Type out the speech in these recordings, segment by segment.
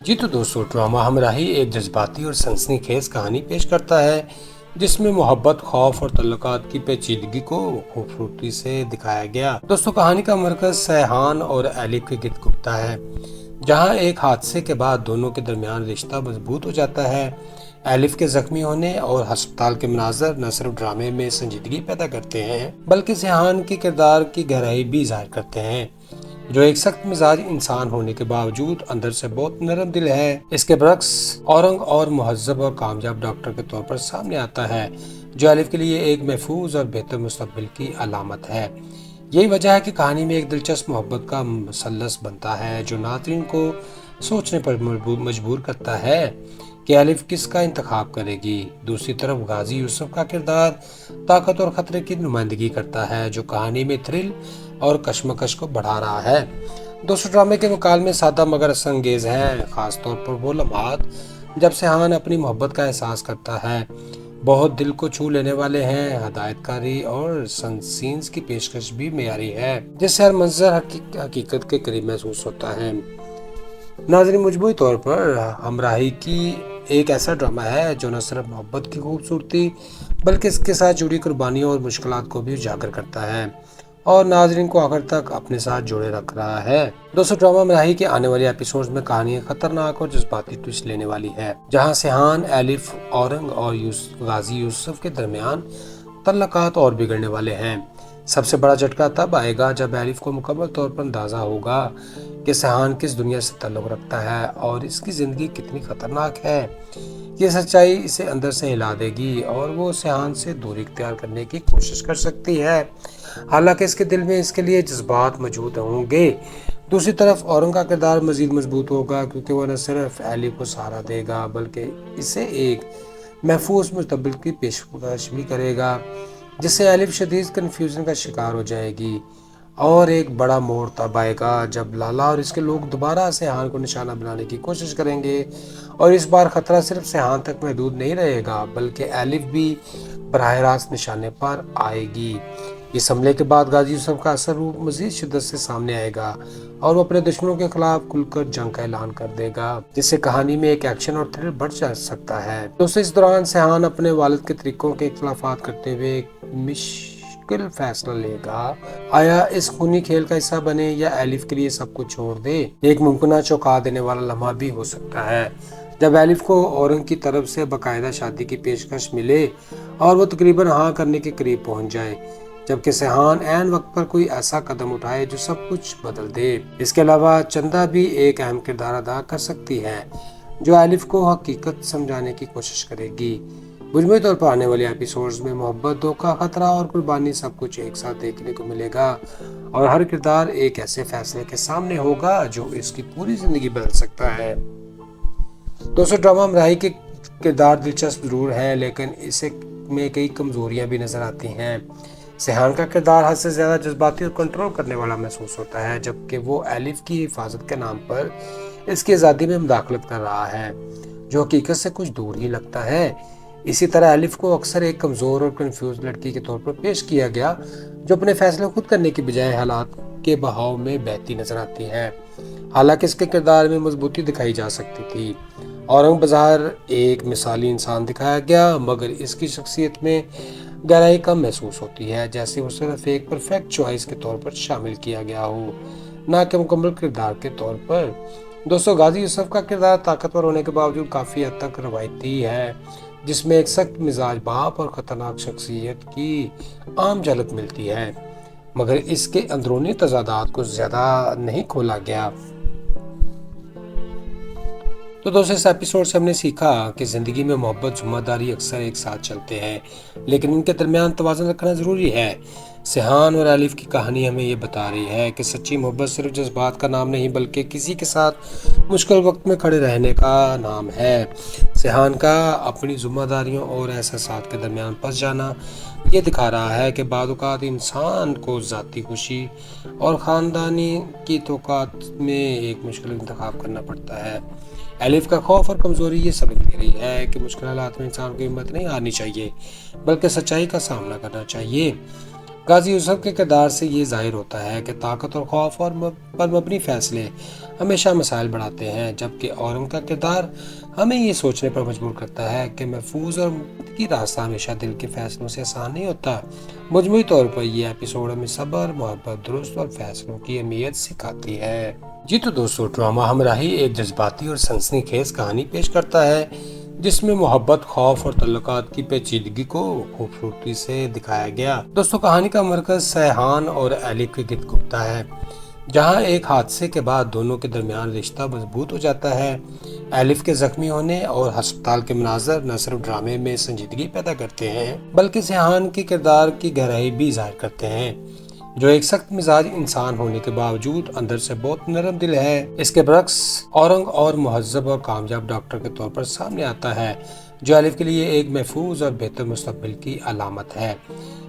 جی تو دوستو، ڈرامہ ہمراہی ایک جذباتی اور سنسنی خیز کہانی پیش کرتا ہے جس میں محبت، خوف اور تعلقات کی پیچیدگی کو خوبصورتی سے دکھایا گیا۔ دوستو، کہانی کا مرکز سیحان اور ایلف کے گرد گھومتا ہے، جہاں ایک حادثے کے بعد دونوں کے درمیان رشتہ مضبوط ہو جاتا ہے۔ ایلف کے زخمی ہونے اور ہسپتال کے مناظر نہ صرف ڈرامے میں سنجیدگی پیدا کرتے ہیں بلکہ سیحان کی کردار کی گہرائی بھی ظاہر کرتے ہیں، جو ایک سخت مزاج انسان ہونے کے باوجود اندر سے بہت نرم دل ہے۔ اس کے برعکس اورنگ اور مہذب اور کامیاب ڈاکٹر کے طور پر سامنے آتا ہے، جو ایلف کے لیے ایک محفوظ اور بہتر مستقبل کی علامت ہے۔ یہی وجہ ہے کہ کہانی میں ایک دلچسپ محبت کا مثلث بنتا ہے جو ناظرین کو سوچنے پر مجبور کرتا ہے کہ ایلف کس کا انتخاب کرے گی۔ دوسری طرف غازی یوسف کا کردار طاقت اور خطرے کی نمائندگی کرتا ہے، جو کہانی میں تھرل اور کشمکش کو بڑھا رہا ہے۔ دوستو، ڈرامے کے مکالمے سادہ مگر اثر انگیز ہیں، خاص طور پر وہ لمحات جب سیحان اپنی محبت کا احساس کرتا ہے، بہت دل کو چھو لینے والے ہیں۔ ہدایت کاری اور سینس کی پیشکش بھی معیاری ہے، جس سے ہر منظر حقیقت کے قریب محسوس ہوتا ہے۔ ناظرین، مجموعی طور پر ہمراہی کی ایک ایسا ڈرامہ ہے جو نہ صرف محبت کی خوبصورتی بلکہ اس کے ساتھ جڑی قربانیوں اور مشکلات کو بھی اجاگر کرتا ہے اور ناظرین کو آخر تک اپنے ساتھ جوڑے رکھ رہا ہے۔ دوستو، ڈرامہ ہمراہی کے آنے والے ایپیسوڈز میں کہانی خطرناک اور جذباتی ٹویسٹ لینے والی ہے، جہاں سیحان، ایلف، اورنگ اور غازی یوسف کے درمیان تعلقات اور بگڑنے والے ہیں۔ سب سے بڑا جھٹکا تب آئے گا جب ایلف کو مکمل طور پر اندازہ ہوگا کہ سیحان کس دنیا سے تعلق رکھتا ہے اور اس کی زندگی کتنی خطرناک ہے۔ یہ سچائی اسے اندر سے ہلا دے گی اور وہ سیحان سے دوری اختیار کرنے کی کوشش کر سکتی ہے، حالانکہ اس کے دل میں اس کے لیے جذبات موجود ہوں گے۔ دوسری طرف اورنگ کا کردار مزید مضبوط ہوگا، کیونکہ وہ نہ صرف ایلف کو سہارا دے گا بلکہ اسے ایک محفوظ مستقبل کی پیشکش بھی کرے گا، جس سے ایلف شدید کنفیوژن کا شکار ہو جائے گی۔ اور ایک بڑا موڑ تب آئے گا جب لالا اور اس کے لوگ دوبارہ سیحان کو نشانہ بنانے کی کوشش کریں گے، اور اس بار خطرہ صرف سیحان تک محدود نہیں رہے گا بلکہ ایلف بھی براہ راست نشانے پر آئے گی۔ اس حملے کے بعد غازی یوسف کا اثر روپ مزید شدت سے سامنے آئے گا اور وہ اپنے دشمنوں کے خلاف کھل کر جنگ کا اعلان کر دے گا، جس سے کہانی میں ایک ایکشن اور تھرل بڑھ جا سکتا ہے۔ دوستو، اس دوران سیحان اپنے والد کے طریقوں کے اختلافات کرتے ہوئے مشکل فیصلہ لے گا، آیا اس خونی کھیل کا حصہ بنے یا ایلف کے لیے سب کچھ چھوڑ دے۔ ایک ممکنہ چونکا دینے والا لمحہ بھی ہو سکتا ہے جب ایلف کو اورنگ کی طرف سے باقاعدہ شادی کی پیشکش ملے اور وہ تقریباً ہاں کرنے کے قریب پہنچ جائے، جبکہ سیحان عین وقت پر کوئی ایسا قدم اٹھائے جو سب کچھ بدل دے۔ اس کے علاوہ چندا بھی ایک اہم کردار ادا کر سکتی ہے، جو ایلف کو حقیقت سمجھانے کی کوشش کرے گی۔ مجموعی طور پر آنے والے ایپیسوڈز میں محبت، دھوکہ، خطرہ اور قربانی سب کچھ ایک ساتھ دیکھنے کو ملے گا، اور ہر کردار ایک ایسے فیصلے کے سامنے ہوگا جو اس کی پوری زندگی بدل سکتا ہے۔ دوستو، ڈرامہ ہمراہی کے کردار دلچسپ ضرور ہے، لیکن اسے میں کئی کمزوریاں بھی نظر آتی ہیں۔ سیحان کا کردار حد سے زیادہ جذباتی اور کنٹرول کرنے والا محسوس ہوتا ہے، جبکہ وہ ایلف کی حفاظت کے نام پر اس کی آزادی میں مداخلت کر رہا ہے، جو حقیقت سے کچھ دور ہی لگتا ہے۔ اسی طرح ایلف کو اکثر ایک کمزور اور کنفیوز لڑکی کے طور پر پیش کیا گیا، جو اپنے فیصلے خود کرنے کی بجائے حالات کے بہاؤ میں بہتی نظر آتی ہے، حالانکہ اس کے کردار میں مضبوطی دکھائی جا سکتی تھی۔ اورنگ بظاہر ایک مثالی انسان دکھایا گیا، مگر اس کی شخصیت میں گہرائی کم محسوس ہوتی ہے، جیسے وہ صرف ایک پرفیکٹ چوائس کے طور پر شامل کیا گیا ہو، نہ کہ مکمل کردار کے طور پر۔ دوستو، غازی یوسف کا کردار طاقتور ہونے کے باوجود کافی حد تک روایتی ہے، جس میں ایک سخت مزاج باپ اور خطرناک شخصیت کی عام جھلک ملتی ہے، مگر اس کے اندرونی تضادات کو زیادہ نہیں کھولا گیا۔ تو دوستو، اس ایپیسوڈ سے ہم نے سیکھا کہ زندگی میں محبت، ذمہ داری اکثر ایک ساتھ چلتے ہیں، لیکن ان کے درمیان توازن رکھنا ضروری ہے۔ سیحان اور ایلف کی کہانی ہمیں یہ بتا رہی ہے کہ سچی محبت صرف جذبات کا نام نہیں بلکہ کسی کے ساتھ مشکل وقت میں کھڑے رہنے کا نام ہے۔ سیحان کا اپنی ذمہ داریوں اور احساسات کے درمیان پھنس جانا یہ دکھا رہا ہے کہ بعض اوقات انسان کو ذاتی خوشی اور خاندانی کی توقعات میں ایک مشکل انتخاب کرنا پڑتا ہے۔ ایلف کا خوف اور کمزوری یہ سبق دے رہی ہے کہ مشکل حالات میں انسان کو ہمت نہیں ہارنی چاہیے بلکہ سچائی کا سامنا کرنا چاہیے۔ غازی یوسف کے کردار سے یہ ظاہر ہوتا ہے کہ طاقت اور خوف پر مبنی فیصلے ہمیشہ مسائل بڑھاتے ہیں، جبکہ اورنگ کا کردار ہمیں یہ سوچنے پر مجبور کرتا ہے کہ محفوظ اور کی راستہ ہمیشہ دل کے فیصلوں سے آسان نہیں ہوتا۔ مجموعی طور پر یہ ایپیسوڈ ہمیں صبر، محبت، درست اور فیصلوں کی اہمیت سکھاتی ہے۔ جی تو دوستو، ڈرامہ ہمراہی ایک جذباتی اور سنسنی خیز کہانی پیش کرتا ہے جس میں محبت، خوف اور تعلقات کی پیچیدگی کو خوبصورتی سے دکھایا گیا۔ دوستو، کہانی کا مرکز سیحان اور ایلف کے گرد گھومتا ہے، جہاں ایک حادثے کے بعد دونوں کے درمیان رشتہ مضبوط ہو جاتا ہے۔ ایلف کے زخمی ہونے اور ہسپتال کے مناظر نہ صرف ڈرامے میں سنجیدگی پیدا کرتے ہیں بلکہ سیحان کے کردار کی گہرائی بھی ظاہر کرتے ہیں، جو ایک سخت مزاج انسان ہونے کے باوجود اندر سے بہت نرم دل ہے۔ اس کے برعکس اورنگ اور مہذب اور کامیاب ڈاکٹر کے طور پر سامنے آتا ہے، جو ایلف کے لیے ایک محفوظ اور بہتر مستقبل کی علامت ہے۔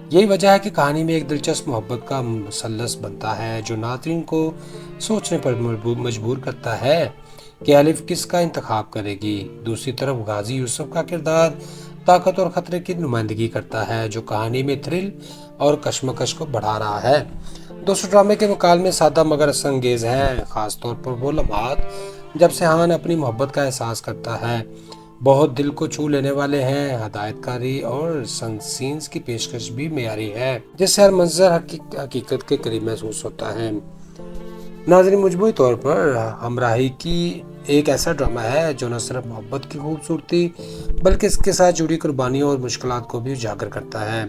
یہی وجہ ہے کہ کہانی میں ایک دلچسپ محبت کا مثلث بنتا ہے جو ناظرین کو سوچنے پر مجبور کرتا ہے کہ ایلف کس کا انتخاب کرے گی۔ دوسری طرف غازی یوسف کا کردار طاقت اور خطرے کی نمائندگی کرتا ہے، جو کہانی میں تھرل اور کشمکش کو بڑھا رہا ہے۔ دوستو، ڈرامے کے مکالمے سادہ مگر اثر انگیز ہیں، خاص طور پر وہ لمحات جب سیحان اپنی محبت کا احساس کرتا ہے، بہت دل کو چھو لینے والے ہیں۔ ہدایت کاری اور سینس کی پیشکش بھی معیاری ہے، جس سے ہر منظر حقیقت کے قریب محسوس ہوتا ہے۔ ناظرین، مجموعی طور پر ہمراہی کی ایک ایسا ڈرامہ ہے جو نہ صرف محبت کی خوبصورتی بلکہ اس کے ساتھ جڑی قربانیوں اور مشکلات کو بھی اجاگر کرتا ہے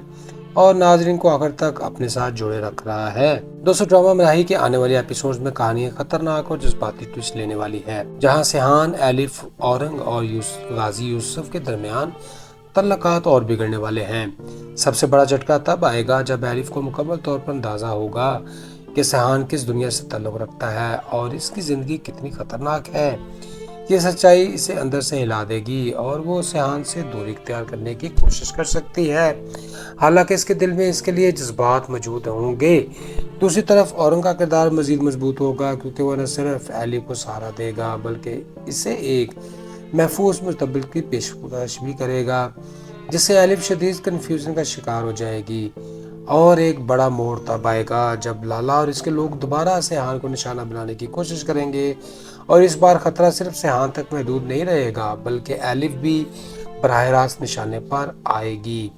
اور ناظرین کو آخر تک اپنے ساتھ جوڑے رکھ رہا ہے۔ دوستو، ڈرامہ ہمراہی کے آنے والے ایپیسوڈز میں کہانی خطرناک اور جذباتی ٹویسٹ لینے والی ہے، جہاں سیحان، ایلف، اورنگ اور غازی یوسف کے درمیان تعلقات اور بگڑنے والے ہیں۔ سب سے بڑا جھٹکا تب آئے گا جب ایلف کو مکمل طور پر اندازہ ہوگا کہ سیحان کس دنیا سے تعلق رکھتا ہے اور اس کی زندگی کتنی خطرناک ہے۔ یہ سچائی اسے اندر سے ہلا دے گی اور وہ سیحان سے دوری اختیار کرنے کی کوشش کر سکتی ہے، حالانکہ اس کے دل میں اس کے لیے جذبات موجود ہوں گے۔ دوسری طرف اورنگ کا کردار مزید مضبوط ہوگا، کیونکہ وہ نہ صرف ایلف کو سہارا دے گا بلکہ اسے ایک محفوظ مستقبل کی پیشکش بھی کرے گا، جس سے ایلف شدید کنفیوژن کا شکار ہو جائے گی۔ اور ایک بڑا موڑ تب آئے گا جب لالا اور اس کے لوگ دوبارہ سیحان کو نشانہ بنانے کی کوشش کریں گے، اور اس بار خطرہ صرف سیحان تک محدود نہیں رہے گا بلکہ ایلف بھی براہ راست نشانے پر آئے گی۔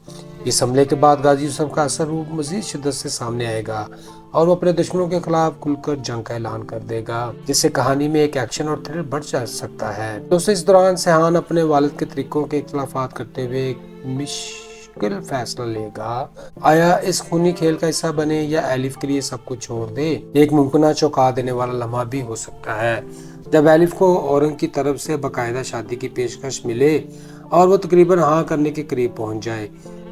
اس حملے کے بعد غازی یوسف کا اثر روح مزید شدت سے سامنے آئے گا اور وہ اپنے دشمنوں کے خلاف کھل کر جنگ کا اعلان کر دے گا، جس سے کہانی میں ایک ایکشن اور تھرل بڑھ جا سکتا ہے۔ دوستو، اس دوران سیحان اپنے والد کے طریقوں کے اختلافات کرتے ہوئے ایک مشکل فیصلہ لے گا، آیا اس خونی کھیل کا حصہ بنے یا ایلف کے لیے سب کچھ چھوڑ دے۔ ایک ممکنہ چونکا دینے والا لمحہ بھی ہو سکتا ہے جب ایلف کو اورنگ کی طرف سے باقاعدہ شادی کی پیشکش ملے اور وہ تقریباً ہاں کرنے کے قریب پہنچ جائے،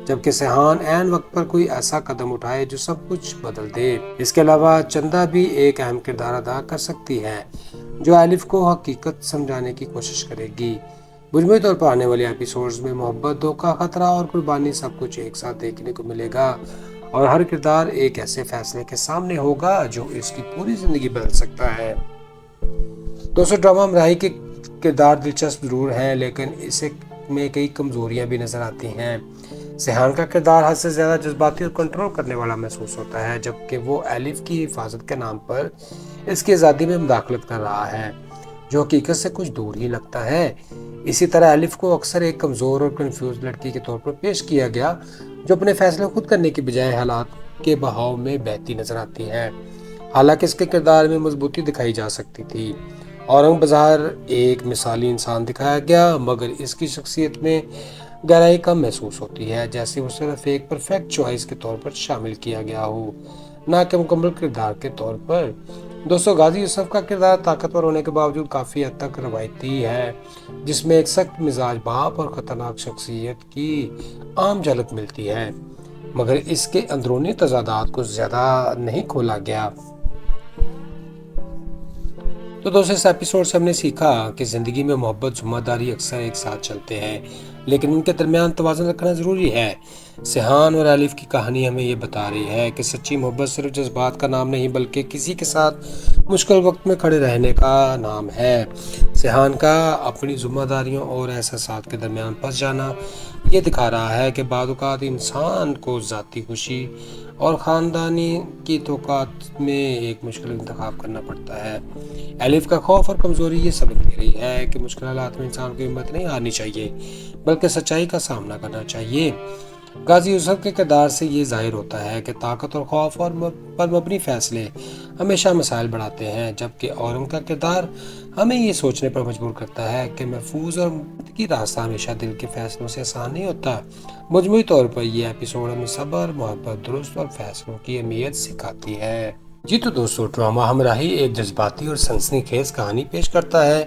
جبکہ سیحان عین وقت پر کوئی ایسا قدم اٹھائے جو سب کچھ بدل دے۔ اس کے علاوہ چندا بھی ایک اہم کردار ادا کر سکتی ہے، جو ایلف کو حقیقت سمجھانے کی کوشش کرے گی۔ مجموعی طور پر آنے والے ایپیسوڈز میں محبت، دھوکہ، خطرہ اور قربانی سب کچھ ایک ساتھ دیکھنے کو ملے گا، اور ہر کردار ایک ایسے فیصلے کے سامنے ہوگا جو اس کی پوری زندگی بدل سکتا ہے۔ دوستو، ڈرامہ ہمراہی کے کردار دلچسپ ضرور ہیں، لیکن اسے میں کئی کمزوریاں بھی نظر آتی ہیں۔ سیحان کا کردار حد سے زیادہ جذباتی اور کنٹرول کرنے والا محسوس ہوتا ہے، جبکہ وہ ایلف کی حفاظت کے نام پر اس کی آزادی میں مداخلت کر رہا ہے، جو حقیقت سے کچھ دور ہی لگتا ہے۔ اسی طرح ایلف کو اکثر ایک کمزور اور کنفیوز لڑکی کے طور پر پیش کیا گیا، جو اپنے فیصلے خود کرنے کے بجائے حالات کے بہاؤ میں بہتی نظر آتی ہے، حالانکہ اس کے کردار میں مضبوطی دکھائی جا سکتی تھی۔ اورنگ بظاہر ایک مثالی انسان دکھایا گیا، مگر اس کی شخصیت میں گہرائی کم محسوس ہوتی ہے، جیسے وہ صرف ایک پرفیکٹ چوائس کے طور پر شامل کیا گیا ہو، نہ کہ مکمل کردار کے طور پر۔ دوستو، غازی یوسف کا کردار طاقتور ہونے کے باوجود کافی حد تک روایتی ہے، جس میں ایک سخت مزاج باپ اور خطرناک شخصیت کی عام جھلک ملتی ہے، مگر اس کے اندرونی تضادات کو زیادہ نہیں کھولا گیا۔ تو دوستو، اس ایپیسوڈ سے ہم نے سیکھا کہ زندگی میں محبت، ذمہ داری اکثر ایک ساتھ چلتے ہیں، لیکن ان کے درمیان توازن رکھنا ضروری ہے۔ سیحان اور ایلف کی کہانی ہمیں یہ بتا رہی ہے کہ سچی محبت صرف جذبات کا نام نہیں بلکہ کسی کے ساتھ مشکل وقت میں کھڑے رہنے کا نام ہے۔ سیحان کا اپنی ذمہ داریوں اور احساسات کے درمیان پھنس جانا، یہ دکھا رہا ہے کہ بعض اوقات انسان کو ذاتی خوشی اور خاندانی کی توقعات میں ایک مشکل انتخاب کرنا پڑتا ہے۔ الف کا خوف اور کمزوری یہ سبق دے رہی ہے کہ مشکل حالات میں انسان کو ہمت نہیں ہارنی چاہیے بلکہ سچائی کا سامنا کرنا چاہیے۔ غازی یوسف کے کردار سے یہ ظاہر ہوتا ہے کہ طاقت اور خوف پر مبنی فیصلے ہمیشہ مسائل بڑھاتے ہیں، جبکہ اورنگ کا کردار ہمیں یہ سوچنے پر مجبور کرتا ہے کہ محفوظ اور منطقی راستہ ہمیشہ دل کے فیصلوں سے آسان نہیں ہوتا۔ مجموعی طور پر یہ ایپیسوڈ ہمیں صبر، محبت، درست اور فیصلوں کی اہمیت سکھاتی ہے۔ جی تو دوستو، ڈرامہ ہمراہی ایک جذباتی اور سنسنی خیز کہانی پیش کرتا ہے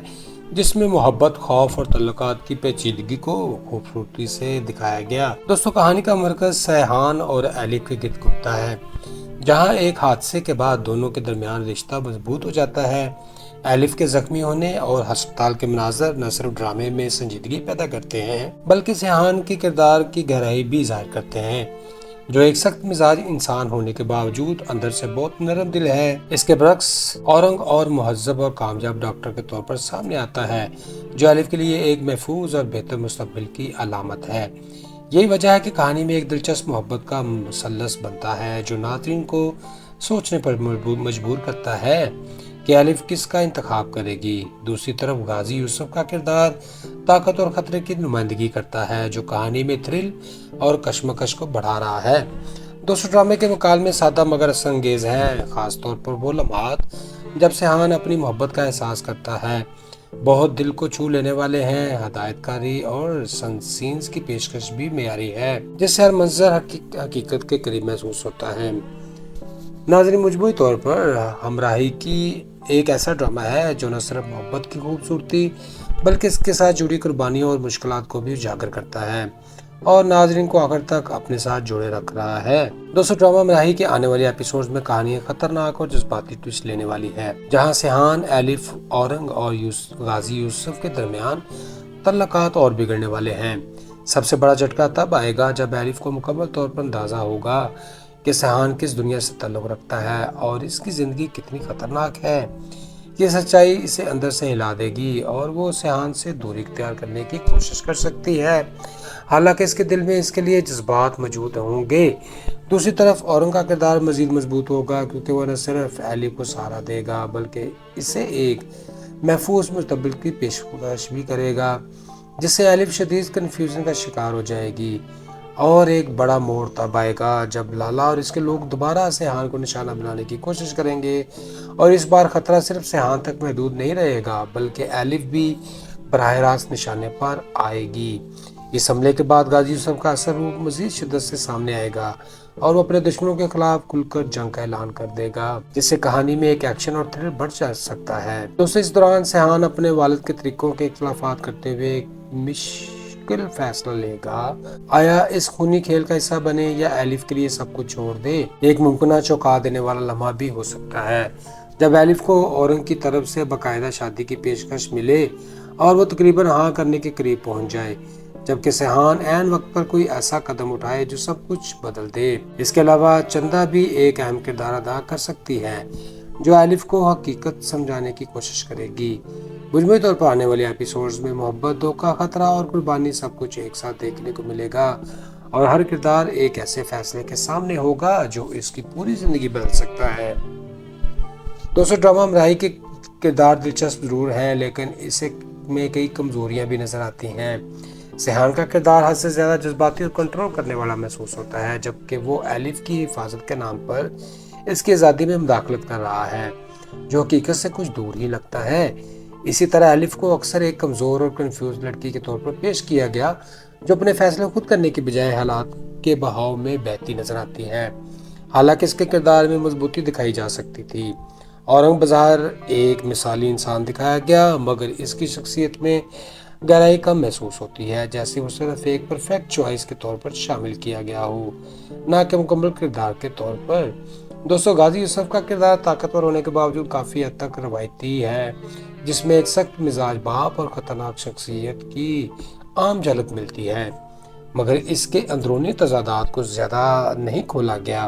جس میں محبت، خوف اور تعلقات کی پیچیدگی کو خوبصورتی سے دکھایا گیا۔ دوستو، کہانی کا مرکز سیحان اور الف کے گرد گھومتا ہے، جہاں ایک حادثے کے بعد دونوں کے درمیان رشتہ مضبوط ہو جاتا ہے۔ الف کے زخمی ہونے اور ہسپتال کے مناظر نہ صرف ڈرامے میں سنجیدگی پیدا کرتے ہیں بلکہ سیحان کی کردار کی گہرائی بھی ظاہر کرتے ہیں، جو ایک سخت مزاج انسان ہونے کے باوجود اندر سے بہت نرم دل ہے۔ اس کے برعکس اورنگ اور مہذب اور کامیاب ڈاکٹر کے طور پر سامنے آتا ہے، جو الف کے لیے ایک محفوظ اور بہتر مستقبل کی علامت ہے۔ یہی وجہ ہے کہ کہانی میں ایک دلچسپ محبت کا مثلث بنتا ہے جو ناظرین کو سوچنے پر مجبور کرتا ہے کہ الف کس کا انتخاب کرے گی۔ دوسری طرف غازی یوسف کا کردار طاقت اور خطرے کی نمائندگی کرتا ہے، جو کہانی میں تھرل اور کشمکش کو بڑھا رہا ہے۔ دوستو، ڈرامے کے مکالمے سادہ مگر اثر انگیز ہیں، خاص طور پر وہ لمحات جب سیحان اپنی محبت کا احساس کرتا ہے، بہت دل کو چھو لینے والے ہیں۔ ہدایت کاری اور سینس کی پیشکش بھی معیاری ہے، جس سے ہر منظر حقیقت کے قریب محسوس ہوتا ہے۔ ناظرین، مجموعی طور پر ہمراہی کی ایک ایسا ڈرامہ ہے جو نہ صرف محبت کی خوبصورتی بلکہ اس کے ساتھ جڑی قربانیوں اور مشکلات کو بھی اجاگر کرتا ہے اور ناظرین کو آخر تک اپنے ساتھ جوڑے رکھ رہا ہے۔ دوستو، ڈرامہ ہمراہی کے آنے والے ایپیسوڈز میں کہانی خطرناک اور جذباتی ٹویسٹ لینے والی ہے، جہاں سیحان، الف، اورنگ اور غازی یوسف کے درمیان تعلقات اور بگڑنے والے ہیں۔ سب سے بڑا جھٹکا تب آئے گا جب الف کو مکمل طور پر اندازہ ہوگا کہ سیحان کس دنیا سے تعلق رکھتا ہے اور اس کی زندگی کتنی خطرناک ہے۔ یہ سچائی اسے اندر سے ہلا دے گی اور وہ سیحان سے دوری اختیار کرنے کی کوشش کر سکتی ہے، حالانکہ اس کے دل میں اس کے لیے جذبات موجود ہوں گے۔ دوسری طرف اورنگ کا کردار مزید مضبوط ہوگا، کیونکہ وہ نہ صرف الف کو سہارا دے گا بلکہ اسے ایک محفوظ مستقبل کی پیشکش بھی کرے گا، جس سے الف شدید کنفیوژن کا شکار ہو جائے گی۔ اور ایک بڑا موڑ تب آئے گا جب لالا اور اس کے لوگ دوبارہ سیحان کو نشانہ بنانے کی کوشش کریں گے، اور اس بار خطرہ صرف سیحان تک محدود نہیں رہے گا بلکہ الف بھی براہ راست نشانے پر آئے گی۔ اس حملے کے بعد غازی یوسف کا اثر مزید شدت سے سامنے آئے گا اور وہ اپنے دشمنوں کے خلاف کھل کر جنگ کا اعلان کر دے گا، جس سے کہانی میں ایک ایکشن اور تھرل بڑھ جا سکتا ہے۔ دوستو، اس دوران سیحان اپنے والد کے طریقوں کے اختلافات کرتے ہوئے ایک مشکل فیصلہ لے گا، آیا اس خونی کھیل کا حصہ بنے یا الف کے لیے سب کچھ چھوڑ دے۔ ایک ممکنہ چونکا دینے والا لمحہ بھی ہو سکتا ہے جب الف کو اورنگ کی طرف سے باقاعدہ شادی کی پیشکش ملے اور وہ تقریباً ہاں کرنے کے قریب پہنچ جائے، جبکہ سیحان عین وقت پر کوئی ایسا قدم اٹھائے جو سب کچھ بدل دے۔ اس کے علاوہ چندا بھی ایک اہم کردار ادا کر سکتی ہے، جو الف کو حقیقت سمجھانے کی کوشش کرے گی۔ مجموعی طور پر آنے والے ایپیسوڈز میں محبت، دھوکہ، خطرہ اور قربانی سب کچھ ایک ساتھ دیکھنے کو ملے گا، اور ہر کردار ایک ایسے فیصلے کے سامنے ہوگا جو اس کی پوری زندگی بدل سکتا ہے۔ دوستو، ڈرامہ ہمراہی کے کردار دلچسپ ضرور ہیں، لیکن اسے میں کئی کمزوریاں بھی نظر آتی ہیں۔ سیحان کا کردار حد سے زیادہ جذباتی اور کنٹرول کرنے والا محسوس ہوتا ہے، جبکہ وہ الف کی حفاظت کے نام پر اس کی آزادی میں مداخلت کر رہا ہے، جو حقیقت سے کچھ دور ہی لگتا ہے۔ اسی طرح الف کو اکثر ایک کمزور اور کنفیوز لڑکی کے طور پر پیش کیا گیا، جو اپنے فیصلے خود کرنے کے بجائے حالات کے بہاؤ میں بہتی نظر آتی ہے، حالانکہ اس کے کردار میں مضبوطی دکھائی جا سکتی تھی۔ اورنگ بظاہر ایک مثالی انسان دکھایا گیا، مگر اس کی شخصیت میں گہرائی کم محسوس ہوتی ہے، جیسے وہ صرف ایک پرفیکٹ چوائس کے طور پر شامل کیا گیا ہو، نہ کہ مکمل کردار کے طور پر۔ دوستو، غازی یوسف کا کردار طاقتور ہونے کے باوجود کافی حد تک روایتی ہے، جس میں ایک سخت مزاج باپ اور خطرناک شخصیت کی عام جھلک ملتی ہے، مگر اس کے اندرونی تضادات کو زیادہ نہیں کھولا گیا۔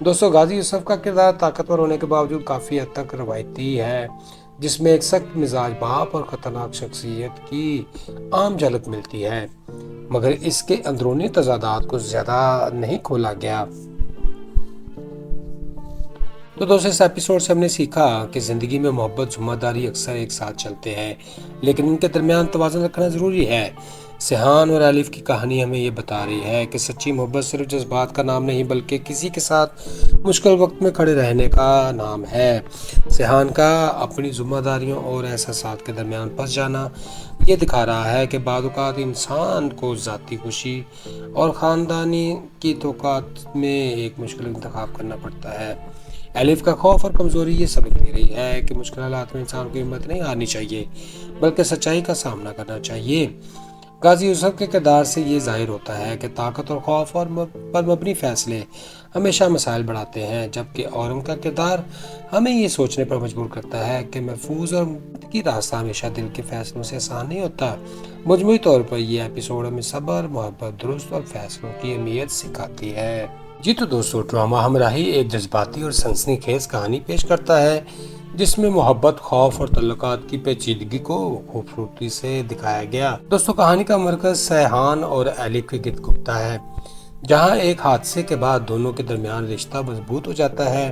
دوستو غازی یوسف کا کردار طاقتور ہونے کے باوجود کافی حد تک روایتی ہے، جس میں ایک سخت مزاج باپ اور خطرناک شخصیت کی عام جھلک ملتی ہے، مگر اس کے اندرونی تضادات کو زیادہ نہیں کھولا گیا۔ تو دوستو اس ایپیسوڈ سے ہم نے سیکھا کہ زندگی میں محبت ذمہ داری اکثر ایک ساتھ چلتے ہیں، لیکن ان کے درمیان توازن رکھنا ضروری ہے۔ سیحان اور ایلف کی کہانی ہمیں یہ بتا رہی ہے کہ سچی محبت صرف جذبات کا نام نہیں بلکہ کسی کے ساتھ مشکل وقت میں کھڑے رہنے کا نام ہے۔ سیحان کا اپنی ذمہ داریوں اور احساسات کے درمیان پھنس جانا یہ دکھا رہا ہے کہ بعض اوقات انسان کو ذاتی خوشی اور خاندانی کی توقعات میں ایک مشکل انتخاب کرنا پڑتا ہے۔ ایلف کا خوف اور کمزوری یہ سبق دے رہی ہے کہ مشکل حالات میں انسان کو ہمت نہیں ہارنی چاہیے بلکہ سچائی کا سامنا کرنا چاہیے۔ غازی یوسف کے کردار سے یہ ظاہر ہوتا ہے کہ طاقت اور خوف پر مبنی فیصلے ہمیشہ مسائل بڑھاتے ہیں، جبکہ اورنگ کا کردار ہمیں یہ سوچنے پر مجبور کرتا ہے کہ محفوظ اور کی راستہ ہمیشہ دل کے فیصلوں سے آسان نہیں ہوتا۔ مجموعی طور پر یہ ایپیسوڈ ہمیں صبر، محبت، درست اور فیصلوں کی اہمیت سکھاتی ہے۔ جی تو دوستو، ڈرامہ ہمراہی ایک جذباتی اور سنسنی خیز کہانی پیش کرتا ہے جس میں محبت، خوف اور تعلقات کی پیچیدگی کو خوبصورتی سے دکھایا گیا۔ دوستو کہانی کا مرکز سیحان اور ایلف کے گرد گھومتا ہے، جہاں ایک حادثے کے بعد دونوں کے درمیان رشتہ مضبوط ہو جاتا ہے۔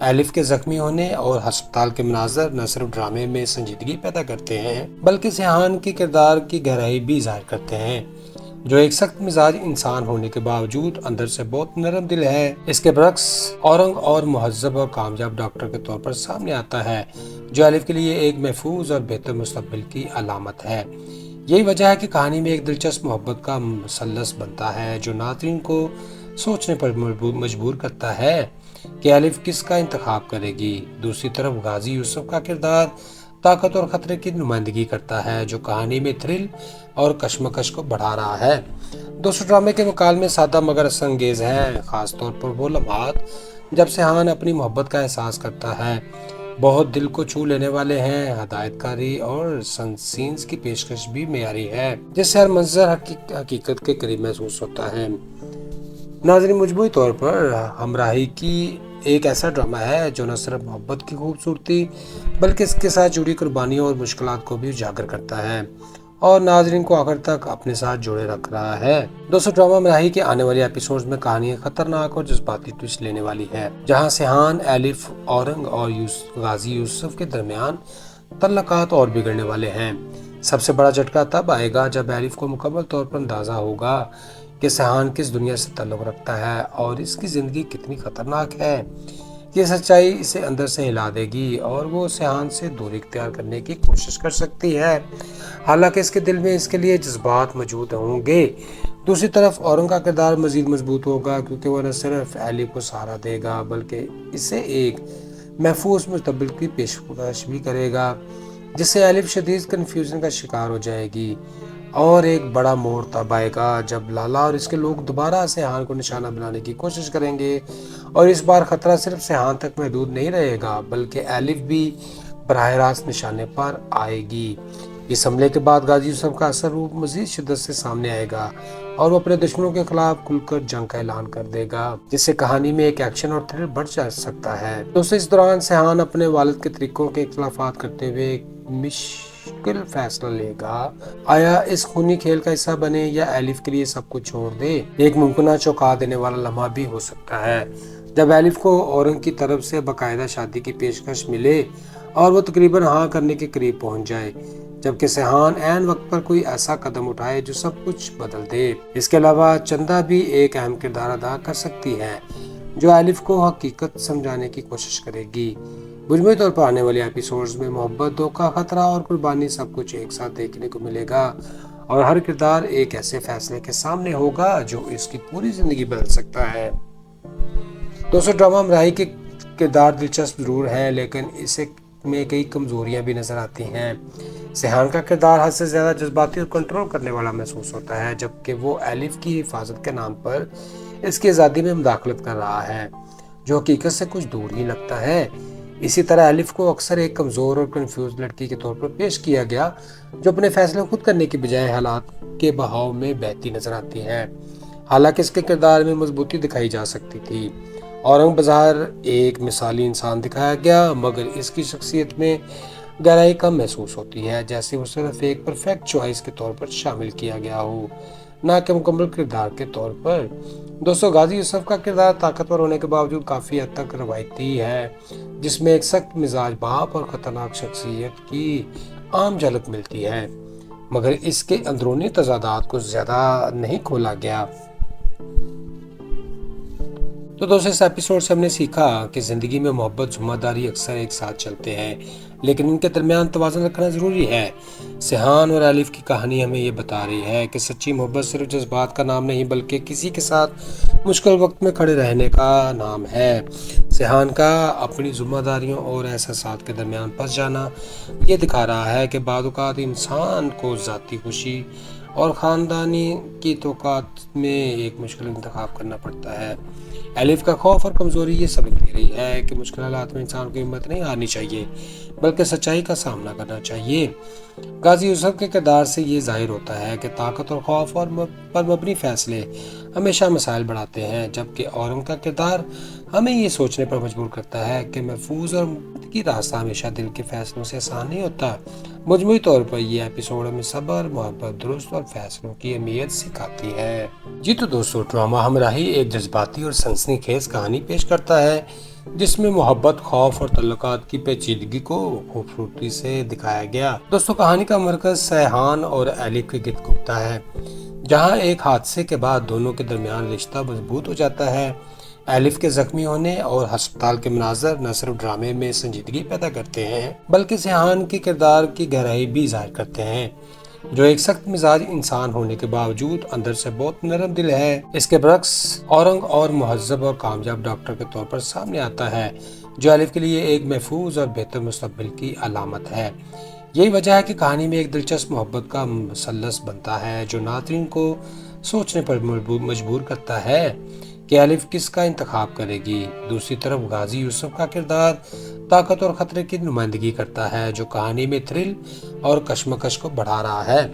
ایلف کے زخمی ہونے اور ہسپتال کے مناظر نہ صرف ڈرامے میں سنجیدگی پیدا کرتے ہیں بلکہ سیحان کے کردار کی گہرائی بھی ظاہر کرتے ہیں، جو ایک سخت مزاج انسان ہونے کے باوجود اندر سے بہت نرم دل ہے۔ اس کے برعکس اورنگ اور مہذب اور کامیاب ڈاکٹر کے طور پر سامنے آتا ہے، جو ایلف کے لیے ایک محفوظ اور بہتر مستقبل کی علامت ہے۔ یہی وجہ ہے کہ کہانی میں ایک دلچسپ محبت کا مثلث بنتا ہے جو ناظرین کو سوچنے پر مجبور کرتا ہے کہ ایلف کس کا انتخاب کرے گی۔ دوسری طرف غازی یوسف کا کردار طاقت اور خطرے کی نمائندگی کرتا ہے، جو کہانی میں تھرل اور کشمکش کو بڑھا رہا ہے۔ دوستو ڈرامے کے مکالمے سادہ مگر اثر انگیز ہیں، خاص طور پر وہ لمحات جب سیحان اپنی محبت کا احساس کرتا ہے، بہت دل کو چھو لینے والے ہیں۔ ہدایت کاری اور سینس کی پیشکش بھی معیاری ہے، جس سے ہر منظر حقیقت کے قریب محسوس ہوتا ہے۔ ناظرین، مجموعی طور پر ہمراہی کی ایک ایسا ڈرامہ ہے جو نہ صرف محبت کی خوبصورتی بلکہ اس کے ساتھ جڑی قربانیوں اور مشکلات کو بھی اجاگر کرتا ہے اور ناظرین کو آخر تک اپنے ساتھ جوڑے رکھ رہا ہے۔ دوستو ڈرامہ ہمراہی کے آنے والے ایپیسوڈز میں کہانی خطرناک اور جذباتی ٹویسٹ لینے والی ہے، جہاں سیحان، ایلف، اورنگ اور غازی یوسف کے درمیان تعلقات اور بگڑنے والے ہیں۔ سب سے بڑا جھٹکا تب آئے گا جب ایلف کو مکمل طور پر اندازہ ہوگا کہ سیحان کس دنیا سے تعلق رکھتا ہے اور اس کی زندگی کتنی خطرناک ہے۔ یہ سچائی اسے اندر سے ہلا دے گی اور وہ سیحان سے دوری اختیار کرنے کی کوشش کر سکتی ہے، حالانکہ اس کے دل میں اس کے لیے جذبات موجود ہوں گے۔ دوسری طرف اورنگ کا کردار مزید مضبوط ہوگا، کیونکہ وہ نہ صرف ایلف کو سہارا دے گا بلکہ اسے ایک محفوظ مستقبل کی پیشکش بھی کرے گا، جس سے ایلف شدید کنفیوژن کا شکار ہو جائے گی۔ اور ایک بڑا موڑ تب آئے گا جب لالا اور اس کے لوگ دوبارہ سیحان کو نشانہ بنانے کی کوشش کریں گے، اور اس بار خطرہ صرف سیحان تک محدود نہیں رہے گا بلکہ ایلف بھی براہ راست نشانے پر آئے گی۔ اس حملے کے بعد غازی یوسف کا اثر روپ مزید شدت سے سامنے آئے گا اور وہ اپنے دشمنوں کے خلاف کھل کر جنگ کا اعلان کر دے گا، جس سے کہانی میں ایک ایکشن اور تھرل بڑھ جا سکتا ہے۔ دوستو اس دوران سیحان اپنے والد کے طریقوں کے اختلافات کرتے ہوئے ایک مشکل فیصلہ لے گا، آیا اس خونی کھیل کا حصہ بنے یا ایلف کے لیے سب کچھ چھوڑ دے۔ ایک ممکنہ چونکا دینے والا لمحہ بھی ہو سکتا ہے جب ایلف کو اورنگ کی طرف سے باقاعدہ شادی کی پیشکش ملے اور وہ تقریباً ہاں کرنے کے قریب پہنچ جائے، جبکہ سیحان عین وقت پر کوئی ایسا قدم اٹھائے جو سب کچھ بدل دے۔ اس کے علاوہ چندا بھی ایک اہم کردار ادا کر سکتی ہے، جو ایلف کو حقیقت سمجھانے کی کوشش کرے گی۔ مجموعی طور پر آنے والے ایپیسوڈز میں محبت، دھوکہ، خطرہ اور قربانی سب کچھ ایک ساتھ دیکھنے کو ملے گا، اور ہر کردار ایک ایسے فیصلے کے سامنے ہوگا جو اس کی پوری زندگی بدل سکتا ہے۔ دوستو ڈرامہ ہمراہی کے کردار دلچسپ ضرور ہیں، لیکن اسے میں کئی کمزوریاں بھی نظر آتی ہیں۔ سیحان کا کردار حد سے زیادہ جذباتی اور کنٹرول کرنے والا محسوس ہوتا ہے، جبکہ وہ ایلف کی حفاظت کے نام پر اس کی آزادی میں مداخلت کر رہا ہے، جو حقیقت سے کچھ دور ہی لگتا ہے۔ اسی طرح ایلف کو اکثر ایک کمزور اور کنفیوز لڑکی کے طور پر پیش کیا گیا، جو اپنے فیصلے خود کرنے کے بجائے حالات کے بہاؤ میں بہتی نظر آتی ہے، حالانکہ اس کے کردار میں مضبوطی دکھائی جا سکتی تھی۔ اورنگ بظاہر ایک مثالی انسان دکھایا گیا، مگر اس کی شخصیت میں گہرائی کم محسوس ہوتی ہے، جیسے وہ صرف ایک پرفیکٹ چوائس کے طور پر شامل کیا گیا ہو، نہ کہ مکمل کردار کے طور پر۔ دوستو، غازی یوسف کا کردار طاقتور ہونے کے باوجود کافی حد تک روایتی ہے، جس میں ایک سخت مزاج باپ اور خطرناک شخصیت کی عام جھلک ملتی ہے، مگر اس کے اندرونی تضادات کو زیادہ نہیں کھولا گیا۔ تو دوستو، اس ایپیسوڈ سے ہم نے سیکھا کہ زندگی میں محبت، ذمہ داری اکثر ایک ساتھ چلتے ہیں، لیکن ان کے درمیان توازن رکھنا ضروری ہے۔ سیحان اور ایلف کی کہانی ہمیں یہ بتا رہی ہے کہ سچی محبت صرف جذبات کا نام نہیں، بلکہ کسی کے ساتھ مشکل وقت میں کھڑے رہنے کا نام ہے۔ سیحان کا اپنی ذمہ داریوں اور احساسات کے درمیان پھنس جانا یہ دکھا رہا ہے کہ بعض اوقات انسان کو ذاتی خوشی اور خاندانی کی توقعات میں ایک مشکل انتخاب کرنا پڑتا ہے۔ ایلف کا خوف اور کمزوری یہ سبق دے رہی ہے کہ مشکل حالات میں انسان کو ہمت نہیں ہارنی چاہیے، بلکہ سچائی کا سامنا کرنا چاہیے۔ غازی یوسف کے کردار سے یہ ظاہر ہوتا ہے کہ طاقت اور خوف پر مبنی فیصلے ہمیشہ مسائل بڑھاتے ہیں، جبکہ اورنگ کا کردار ہمیں یہ سوچنے پر مجبور کرتا ہے کہ محفوظ اور کی راستہ ہمیشہ دل کے فیصلوں سے آسان نہیں ہوتا۔ مجموعی طور پر یہ ایپیسوڈ ہمیں صبر، محبت، درست اور فیصلوں کی اہمیت سکھاتی ہے۔ جی تو دوستو، ڈرامہ ہمراہی ایک جذباتی اور سنسنی خیز کہانی پیش کرتا ہے، جس میں محبت، خوف اور تعلقات کی پیچیدگی کو خوبصورتی سے دکھایا گیا۔ دوستو، کہانی کا مرکز سیحان اور ایلف کے گرد گھومتا ہے، جہاں ایک حادثے کے بعد دونوں کے درمیان رشتہ مضبوط ہو جاتا ہے۔ ایلف کے زخمی ہونے اور ہسپتال کے مناظر نہ صرف ڈرامے میں سنجیدگی پیدا کرتے ہیں، بلکہ سیحان کے کردار کی گہرائی بھی ظاہر کرتے ہیں، جو ایک سخت مزاج انسان ہونے کے باوجود اندر سے بہت نرم دل ہے۔ اس کے برعکس اورنگ اور مہذب اور کامیاب ڈاکٹر کے طور پر سامنے آتا ہے، جو ایلف کے لیے ایک محفوظ اور بہتر مستقبل کی علامت ہے۔ یہی وجہ ہے کہ کہانی میں ایک دلچسپ محبت کا مثلث بنتا ہے، جو ناظرین کو سوچنے پر مجبور کرتا ہے کہ ایلف کس کا انتخاب کرے گی۔ دوسری طرف غازی یوسف کا کردار طاقت اور خطرے کی نمائندگی کرتا ہے، جو کہانی میں تھرل اور کشمکش کو بڑھا رہا ہے۔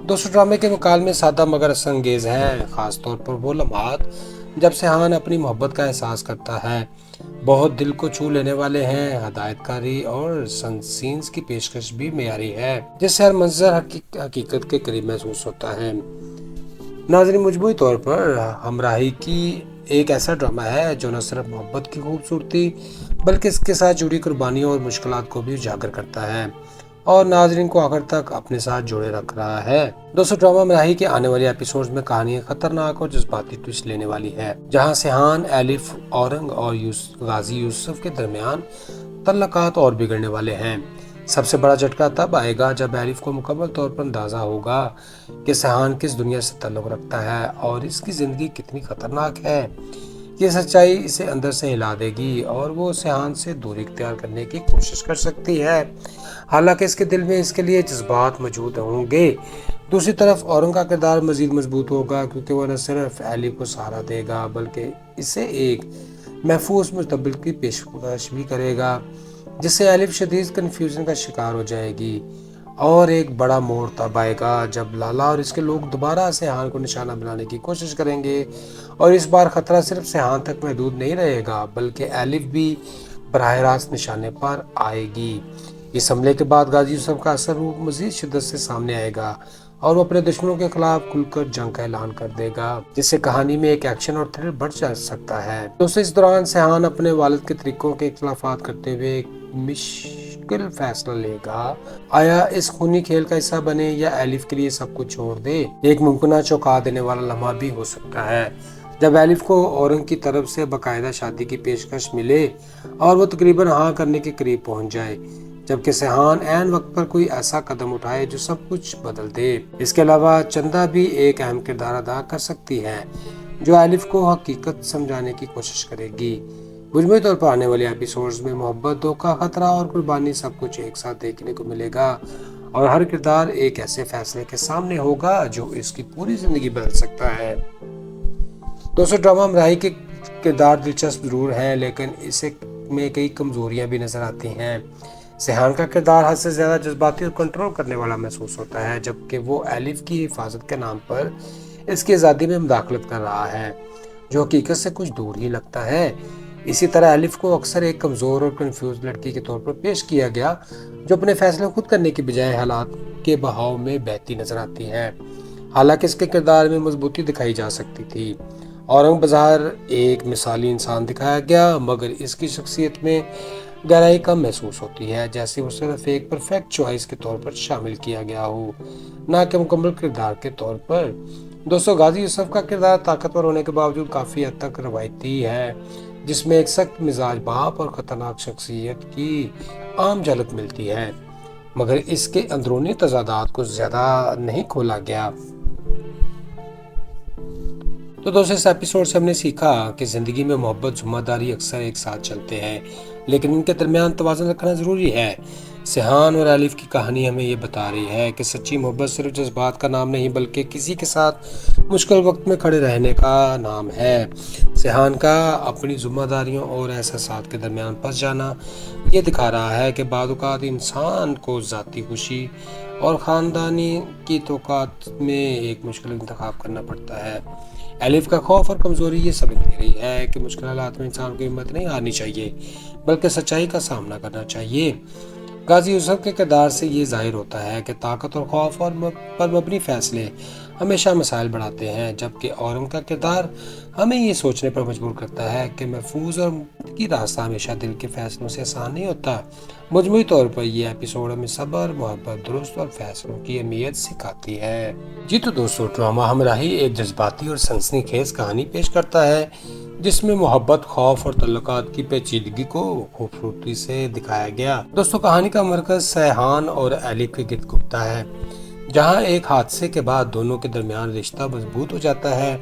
دوستو، ڈرامے کے مکالمے سادہ مگر اثر انگیز ہیں، خاص طور پر وہ لمحات جب سیحان اپنی محبت کا احساس کرتا ہے، بہت دل کو چھو لینے والے ہیں۔ ہدایت کاری اور سینس کی پیشکش بھی معیاری ہے، جس سے ہر منظر حقیقت کے قریب محسوس ہوتا ہے۔ ناظرین، مجموعی طور پر ہمراہی کی ایک ایسا ڈرامہ ہے جو نہ صرف محبت کی خوبصورتی بلکہ اس کے ساتھ جڑی قربانیوں اور مشکلات کو بھی اجاگر کرتا ہے، اور ناظرین کو آخر تک اپنے ساتھ جوڑے رکھ رہا ہے۔ دوستو، ڈرامہ ہمراہی کے آنے والے ایپیسوڈز میں کہانی خطرناک اور جذباتی ٹویسٹ لینے والی ہے، جہاں سیحان، ایلف، اورنگ اور غازی یوسف کے درمیان تعلقات اور بگڑنے والے ہیں۔ سب سے بڑا جھٹکا تب آئے گا جب ایلف کو مکمل طور پر اندازہ ہوگا کہ سیحان کس دنیا سے تعلق رکھتا ہے اور اس کی زندگی کتنی خطرناک ہے۔ یہ سچائی اسے اندر سے ہلا دے گی اور وہ سیحان سے دوری اختیار کرنے کی کوشش کر سکتی ہے، حالانکہ اس کے دل میں اس کے لیے جذبات موجود ہوں گے۔ دوسری طرف اورنگ کا کردار مزید مضبوط ہوگا، کیونکہ وہ نہ صرف ایلف کو سہارا دے گا بلکہ اسے ایک محفوظ مستقبل کی پیشکش بھی کرے گا، جس سے ایلف شدید کنفیوژن کا شکار ہو جائے گی۔ اور ایک بڑا موڑ تب آئے گا جب لالا اور اس کے لوگ دوبارہ سیحان کو نشانہ بنانے کی کوشش کریں گے، اور اس بار خطرہ صرف سیحان تک محدود نہیں رہے گا بلکہ ایلف بھی براہ راست نشانے پر آئے گی۔ اس حملے کے بعد غازی یوسف کا اثر روح مزید شدت سے سامنے آئے گا اور وہ اپنے دشمنوں کے خلاف کھل کر جنگ کا اعلان کر دے گا، جس سے کہانی میں ایک ایکشن اور تھرل بڑھ جا سکتا ہے۔ دوستو، اس دوران سیحان اپنے والد کے طریقوں کے اختلافات کرتے ہوئے ایک مشکل فیصلہ لے گا، آیا اس خونی کھیل کا حصہ بنے یا ایلف کے لیے سب کچھ چھوڑ دے۔ ایک ممکنہ چونکا دینے والا لمحہ بھی ہو سکتا ہے جب ایلف کو اورنگ کی طرف سے باقاعدہ شادی کی پیشکش ملے اور وہ تقریباً ہاں کرنے کے قریب پہنچ جائے، جبکہ سیحان عین وقت پر کوئی ایسا قدم اٹھائے جو سب کچھ بدل دے۔ اس کے علاوہ چندا بھی ایک اہم کردار ادا کر سکتی ہے، جو ایلف کو حقیقت سمجھانے کی کوشش کرے گی۔ مجموعی طور پر آنے والے ایپیسوڈز میں محبت، دھوکہ، خطرہ اور قربانی سب کچھ ایک ساتھ دیکھنے کو ملے گا، اور ہر کردار ایک ایسے فیصلے کے سامنے ہوگا جو اس کی پوری زندگی بدل سکتا ہے۔ دوستو، ڈرامہ ہمراہی کے کردار دلچسپ ضرور ہیں، لیکن اسے میں کئی کمزوریاں بھی نظر آتی ہیں۔ سیحان کا کردار حد سے زیادہ جذباتی اور کنٹرول کرنے والا محسوس ہوتا ہے، جبکہ وہ ایلف کی حفاظت کے نام پر اس کی آزادی میں مداخلت کر رہا ہے، جو حقیقت سے کچھ دور ہی لگتا ہے۔ اسی طرح الف کو اکثر ایک کمزور اور کنفیوز لڑکی کے طور پر پیش کیا گیا جو اپنے فیصلے خود کرنے کی بجائے حالات کے بہاؤ میں بہتی نظر آتی ہے۔ حالانکہ اس کے کردار میں مضبوطی دکھائی جا سکتی تھی۔ اورنگ بظاہر ایک مثالی انسان دکھایا گیا، مگر اس کی شخصیت میں گہرائی کم محسوس ہوتی ہے، جیسے وہ صرف ایک پرفیکٹ چوائس کے طور پر شامل کیا گیا ہو، نہ کہ مکمل کردار کے طور پر۔ دوستو، غازی یوسف کا کردار طاقتور ہونے کے باوجود کافی حد تک روایتی ہے، جس میں ایک سخت مزاج باپ اور خطرناک شخصیت کی عام جھلک ملتی ہے، مگر اس کے اندرونی تضادات کو زیادہ نہیں کھولا گیا۔ تو دوستو، اس ایپیسوڈ سے ہم نے سیکھا کہ زندگی میں محبت، ذمہ داری اکثر ایک ساتھ چلتے ہیں، لیکن ان کے درمیان توازن رکھنا ضروری ہے۔ سیحان اور الف کی کہانی ہمیں یہ بتا رہی ہے کہ سچی محبت صرف جذبات کا نام نہیں بلکہ کسی کے ساتھ مشکل وقت میں کھڑے رہنے کا نام ہے۔ سیحان کا اپنی ذمہ داریوں اور احساسات کے درمیان پھنس جانا یہ دکھا رہا ہے کہ بعض اوقات انسان کو ذاتی خوشی اور خاندانی کی توقعات میں ایک مشکل انتخاب کرنا پڑتا ہے۔ الف کا خوف اور کمزوری یہ سبق دے رہی ہے کہ مشکل حالات میں انسان کو ہمت نہیں ہارنی چاہیے بلکہ سچائی کا سامنا کرنا چاہیے۔ غازی یوسف کے کردار سے یہ ظاہر ہوتا ہے کہ طاقت اور خوف پر مبنی فیصلے ہمیشہ مسائل بڑھاتے ہیں، جبکہ اورنگ کا کردار ہمیں یہ سوچنے پر مجبور کرتا ہے کہ محفوظ اور کی راستہ ہمیشہ دل کے فیصلوں سے آسان نہیں ہوتا۔ مجموعی طور پر یہ ایپیسوڈ ہمیں صبر، محبت، درست اور فیصلوں کی اہمیت سکھاتی ہے۔ جی تو دوستو، ڈرامہ ہمراہی ایک جذباتی اور سنسنی خیز کہانی پیش کرتا ہے جس میں محبت، خوف اور تعلقات کی پیچیدگی کو خوبصورتی سے دکھایا گیا۔ دوستو، کہانی کا مرکز سیحان اور الف کے گرد گھومتا ہے، جہاں ایک حادثے کے بعد دونوں کے درمیان رشتہ مضبوط ہو جاتا ہے۔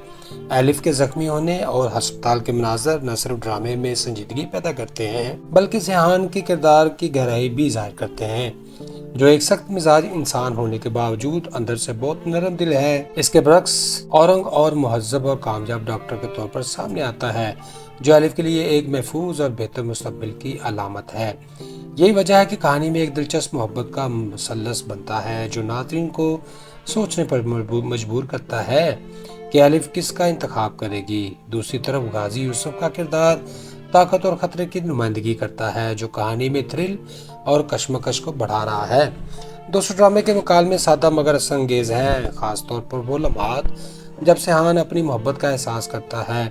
الف کے زخمی ہونے اور ہسپتال کے مناظر نہ صرف ڈرامے میں سنجیدگی پیدا کرتے ہیں بلکہ سیحان کے کردار کی گہرائی بھی ظاہر کرتے ہیں، جو ایک سخت مزاج انسان ہونے کے باوجود اندر سے بہت نرم دل ہے۔ اس کے برعکس اورنگ اور مہذب اور کامیاب ڈاکٹر کے طور پر سامنے آتا ہے، جو الف کے لیے ایک محفوظ اور بہتر مستقبل کی علامت ہے۔ یہی وجہ ہے کہ کہانی میں ایک دلچسپ محبت کا مثلث بنتا ہے جو ناظرین کو سوچنے پر مجبور کرتا ہے کہ الف کس کا انتخاب کرے گی۔ دوسری طرف غازی یوسف کا کردار طاقت اور خطرے کی نمائندگی کرتا ہے، جو کہانی میں تھرل اور کشمکش کو بڑھا رہا ہے۔ دوستو، ڈرامے کے مکالمے سادہ مگر اثر انگیز ہیں، خاص طور پر وہ لمحات جب سیحان اپنی محبت کا احساس کرتا ہے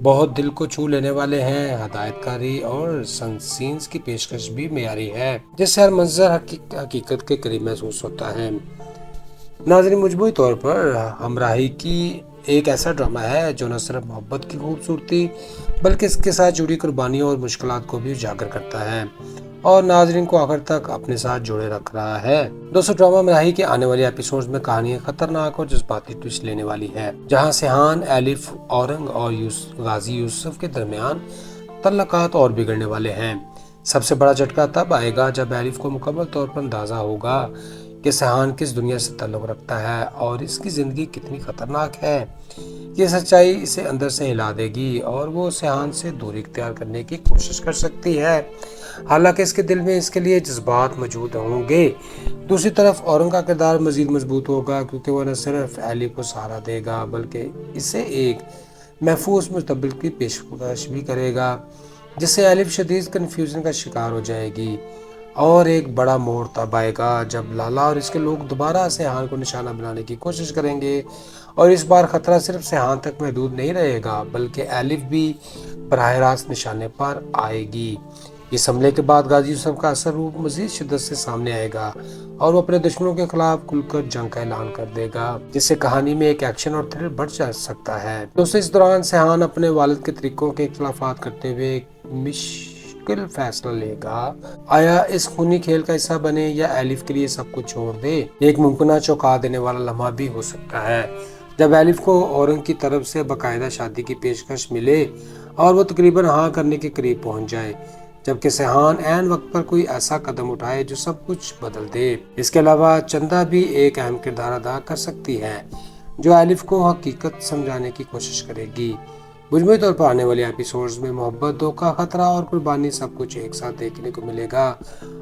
بہت دل کو چھو لینے والے ہیں۔ ہدایت کاری اور سینس کی پیشکش بھی معیاری ہے، جس سے ہر منظر حقیقت کے قریب محسوس ہوتا ہے۔ ناظرین، مجموعی طور پر ہمراہی کی ایک ایسا ڈرامہ ہے جو نہ صرف محبت کی خوبصورتی بلکہ اس کے ساتھ جڑی قربانیوں اور مشکلات کو بھی اجاگر کرتا ہے اور ناظرین کو آخر تک اپنے ساتھ جوڑے رکھ رہا ہے۔ دوستو، ڈرامہ ہمراہی کے آنے والے ایپیسوڈز میں کہانی خطرناک اور جذباتی ٹویسٹ لینے والی ہے، جہاں سیحان، الف، اورنگ اور غازی یوسف کے درمیان تعلقات اور بگڑنے والے ہیں۔ سب سے بڑا جھٹکا تب آئے گا جب الف کو مکمل طور پر اندازہ ہوگا کہ سیحان کس دنیا سے تعلق رکھتا ہے اور اس کی زندگی کتنی خطرناک ہے۔ یہ سچائی اسے اندر سے ہلا دے گی اور وہ سیحان سے دوری اختیار کرنے کی کوشش کر سکتی ہے، حالانکہ اس کے دل میں اس کے لیے جذبات موجود ہوں گے۔ دوسری طرف اورنگ کا کردار مزید مضبوط ہوگا، کیونکہ وہ نہ صرف الف کو سہارا دے گا بلکہ اسے ایک محفوظ مستقبل کی پیشکش بھی کرے گا، جس سے الف شدید کنفیوژن کا شکار ہو جائے گی۔ اور ایک بڑا موڑ تب آئے گا جب لالا اور اس کے لوگ دوبارہ سیحان کو نشانہ بنانے کی کوشش کریں گے، اور اس بار خطرہ صرف سیحان تک محدود نہیں رہے گا بلکہ الف بھی براہ راست نشانے پر آئے گی۔ اس حملے کے بعد غازی یوسف کا اثر روپ مزید شدت سے سامنے آئے گا اور وہ اپنے دشمنوں کے خلاف کھل کر جنگ کا اعلان کر دے گا، جس سے کہانی میں ایک ایکشن اور تھرل بڑھ جا سکتا ہے۔ دوستو، اس دوران سیحان اپنے والد کے طریقوں کے اختلافات کرتے ہوئے مشکل فیصلہ لے گا، آیا اس خونی کھیل کا حصہ بنے یا الف کے لیے سب کچھ چھوڑ دے۔ ایک ممکنہ چونکا دینے والا لمحہ بھی ہو سکتا ہے جب الف کو اورنگ کی طرف سے باقاعدہ شادی کی پیشکش ملے اور وہ تقریباً ہاں کرنے کے قریب پہنچ جائے، جبکہ سیحان عین وقت پر کوئی ایسا قدم اٹھائے جو سب کچھ بدل دے۔ اس کے علاوہ چندا بھی ایک اہم کردار ادا کر سکتی ہے جو الف کو حقیقت سمجھانے کی کوشش کرے گی۔ مجموعی طور پر آنے والے ایپیسوڈز میں محبت، دھوکہ، خطرہ اور قربانی سب کچھ ایک ساتھ دیکھنے کو ملے گا،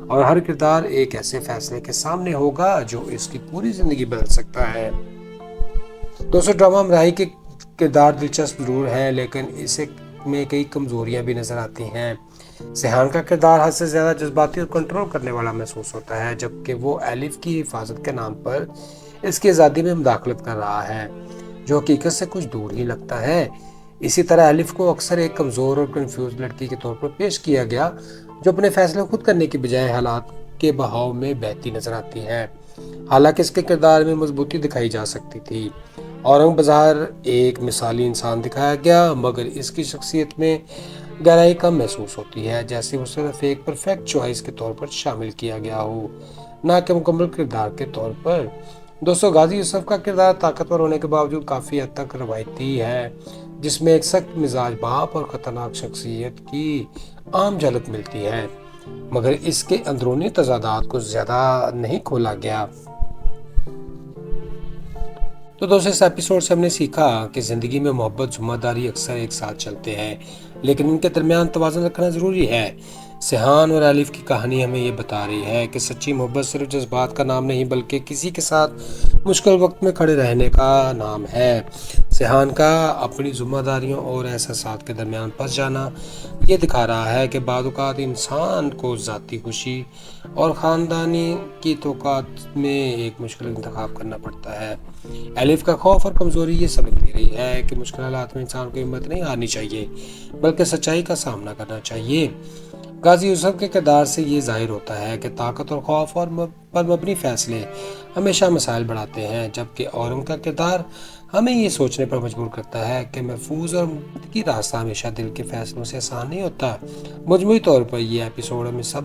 اور ہر کردار ایک ایسے فیصلے کے سامنے ہوگا جو اس کی پوری زندگی بدل سکتا ہے۔ دوستو، ڈرامہ ہمراہی کے کردار دلچسپ ضرور ہے لیکن اسے میں کئی کمزوریاں بھی نظر آتی ہیں۔ سیحان کا کردار حد سے زیادہ جذباتی اور کنٹرول کرنے والا محسوس ہوتا ہے، جبکہ وہ ایلف کی حفاظت کے نام پر اس کی آزادی میں مداخلت کر رہا ہے، جو حقیقت سے کچھ دور ہی لگتا ہے۔ اسی طرح ایلف کو اکثر ایک کمزور اور کنفیوز لڑکی کے طور پر پیش کیا گیا، جو اپنے فیصلے خود کرنے کی بجائے حالات کے بہاؤ میں بہتی نظر آتی ہے۔ حالانکہ اس کے کردار میں مضبوطی دکھائی جا سکتی تھی۔ اورنگ بظاہر ایک مثالی انسان دکھایا گیا، مگر اس کی شخصیت میں گہرائی کم محسوس ہوتی ہے، جیسے وہ صرف ایک پرفیکٹ چوائس کے طور پر شامل کیا گیا ہو، نہ کہ مکمل کردار کے طور پر۔ دوستو، غازی یوسف کا کردار طاقتور ہونے کے باوجود کافی حد تک روایتی ہے، جس میں ایک سخت مزاج باپ اور خطرناک شخصیت کی عام جھلک ملتی ہے، مگر اس کے اندرونی تضادات کو زیادہ نہیں کھولا گیا۔ تو دوستو، اس ایپیسوڈ سے ہم نے سیکھا کہ زندگی میں محبت، ذمہ داری اکثر ایک ساتھ چلتے ہیں، لیکن ان کے درمیان توازن رکھنا ضروری ہے۔ سیحان اور ایلف کی کہانی ہمیں یہ بتا رہی ہے کہ سچی محبت صرف جذبات کا نام نہیں، بلکہ کسی کے ساتھ مشکل وقت میں کھڑے رہنے کا نام ہے۔ سیحان کا اپنی ذمہ داریوں اور احساسات کے درمیان پھنس جانا یہ دکھا رہا ہے کہ بعض اوقات انسان کو ذاتی خوشی اور خاندانی کی توقعات میں ایک مشکل انتخاب کرنا پڑتا ہے۔ ایلف کا خوف اور کمزوری یہ سبق دے رہی ہے کہ مشکل حالات میں انسان کو ہمت نہیں ہارنی چاہیے، بلکہ سچائی کا سامنا کرنا چاہیے۔ غازی یوسف کے کردار سے یہ ظاہر ہوتا ہے کہ طاقت اور خوف پر مبنی فیصلے ہمیشہ مسائل بڑھاتے ہیں، جبکہ اورنگ کا کردار ہمیں یہ سوچنے پر مجبور کرتا ہے کہ محفوظ اور منطقی راستہ ہمیشہ دل کے فیصلوں سے آسان نہیں ہوتا۔ مجموعی طور پر یہ ایپیسوڈ ہمیں سب